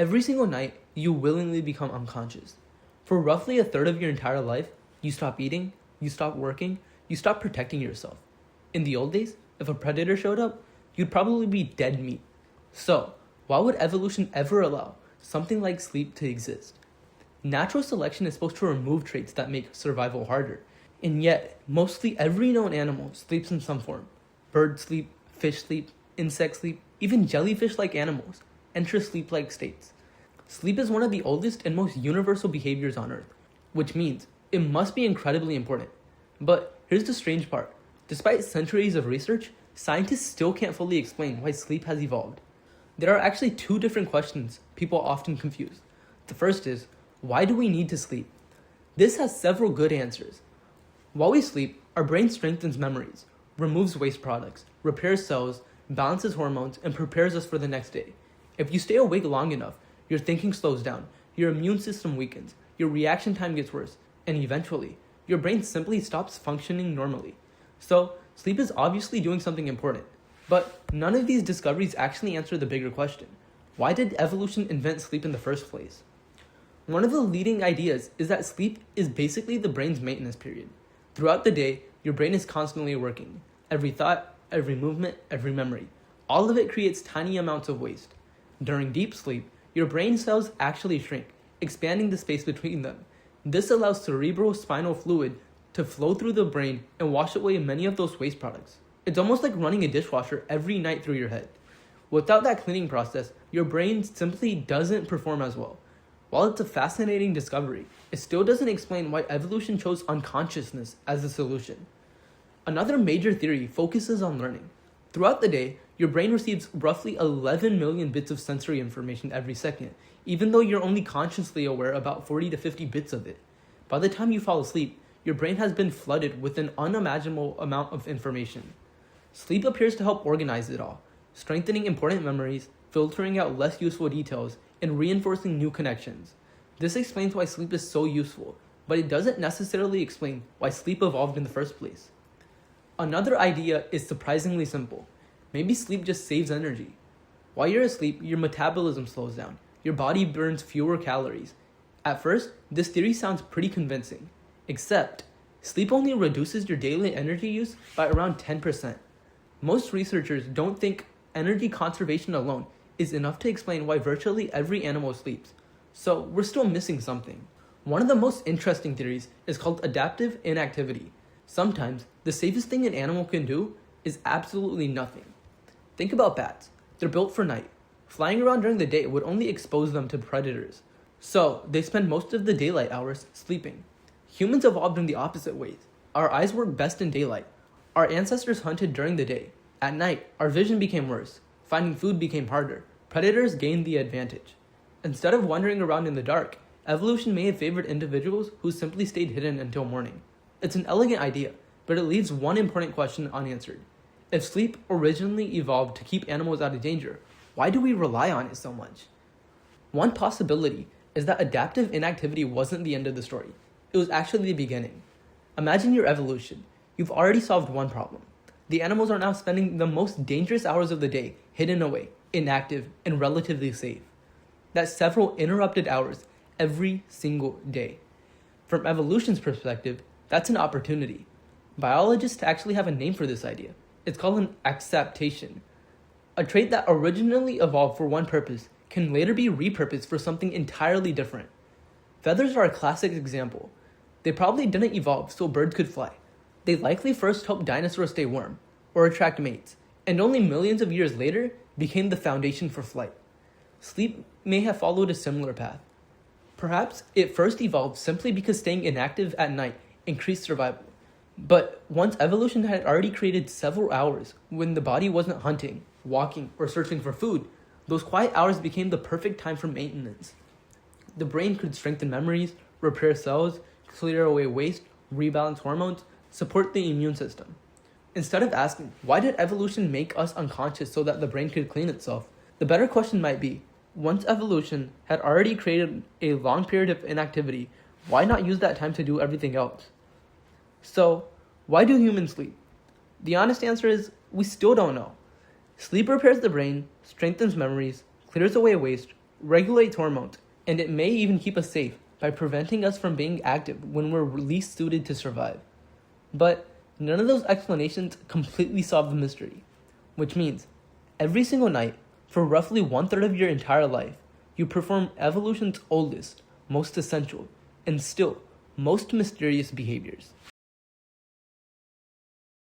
Every single night, you willingly become unconscious. For roughly a third of your entire life, you stop eating, you stop working, you stop protecting yourself. In the old days, if a predator showed up, you'd probably be dead meat. So, why would evolution ever allow something like sleep to exist? Natural selection is supposed to remove traits that make survival harder, and yet, mostly every known animal sleeps in some form. Birds sleep, fish sleep, insects sleep, even jellyfish-like animals enter sleep-like states. Sleep is one of the oldest and most universal behaviors on Earth, which means it must be incredibly important. But here's the strange part. Despite centuries of research, scientists still can't fully explain why sleep has evolved. There are actually two different questions people often confuse. The first is, why do we need to sleep? This has several good answers. While we sleep, our brain strengthens memories, removes waste products, repairs cells, balances hormones, and prepares us for the next day. If you stay awake long enough, your thinking slows down, your immune system weakens, your reaction time gets worse, and eventually, your brain simply stops functioning normally. So, sleep is obviously doing something important. But none of these discoveries actually answer the bigger question. Why did evolution invent sleep in the first place? One of the leading ideas is that sleep is basically the brain's maintenance period. Throughout the day, your brain is constantly working. Every thought, every movement, every memory. All of it creates tiny amounts of waste. During deep sleep, your brain cells actually shrink, expanding the space between them. This allows cerebral spinal fluid to flow through the brain and wash away many of those waste products. It's almost like running a dishwasher every night through your head. Without that cleaning process, your brain simply doesn't perform as well. While it's a fascinating discovery, it still doesn't explain why evolution chose unconsciousness as the solution. Another major theory focuses on learning. Throughout the day, your brain receives roughly 11 million bits of sensory information every second, even though you're only consciously aware about 40 to 50 bits of it. By the time you fall asleep, your brain has been flooded with an unimaginable amount of information. Sleep appears to help organize it all, strengthening important memories, filtering out less useful details, and reinforcing new connections. This explains why sleep is so useful, but it doesn't necessarily explain why sleep evolved in the first place. Another idea is surprisingly simple. Maybe sleep just saves energy. While you're asleep, your metabolism slows down. Your body burns fewer calories. At first, this theory sounds pretty convincing. Except, sleep only reduces your daily energy use by around 10%. Most researchers don't think energy conservation alone is enough to explain why virtually every animal sleeps. So we're still missing something. One of the most interesting theories is called adaptive inactivity. Sometimes, the safest thing an animal can do is absolutely nothing. Think about bats. They're built for night. Flying around during the day would only expose them to predators. So, they spend most of the daylight hours sleeping. Humans evolved in the opposite ways. Our eyes work best in daylight. Our ancestors hunted during the day. At night, our vision became worse. Finding food became harder. Predators gained the advantage. Instead of wandering around in the dark, evolution may have favored individuals who simply stayed hidden until morning. It's an elegant idea, but it leaves one important question unanswered. If sleep originally evolved to keep animals out of danger, why do we rely on it so much? One possibility is that adaptive inactivity wasn't the end of the story. It was actually the beginning. Imagine your evolution. You've already solved one problem. The animals are now spending the most dangerous hours of the day hidden away, inactive, and relatively safe. That's several interrupted hours every single day. From evolution's perspective, that's an opportunity. Biologists actually have a name for this idea. It's called an acceptation. A trait that originally evolved for one purpose can later be repurposed for something entirely different. Feathers are a classic example. They probably didn't evolve so birds could fly. They likely first helped dinosaurs stay warm, or attract mates, and only millions of years later became the foundation for flight. Sleep may have followed a similar path. Perhaps it first evolved simply because staying inactive at night increased survival. But once evolution had already created several hours when the body wasn't hunting, walking, or searching for food, those quiet hours became the perfect time for maintenance. The brain could strengthen memories, repair cells, clear away waste, rebalance hormones, support the immune system. Instead of asking, why did evolution make us unconscious so that the brain could clean itself? The better question might be, once evolution had already created a long period of inactivity, why not use that time to do everything else? So, why do humans sleep? The honest answer is, we still don't know. Sleep repairs the brain, strengthens memories, clears away waste, regulates hormones, and it may even keep us safe by preventing us from being active when we're least suited to survive. But none of those explanations completely solve the mystery, which means every single night, for roughly 1/3 of your entire life, you perform evolution's oldest, most essential, and still most mysterious behaviors.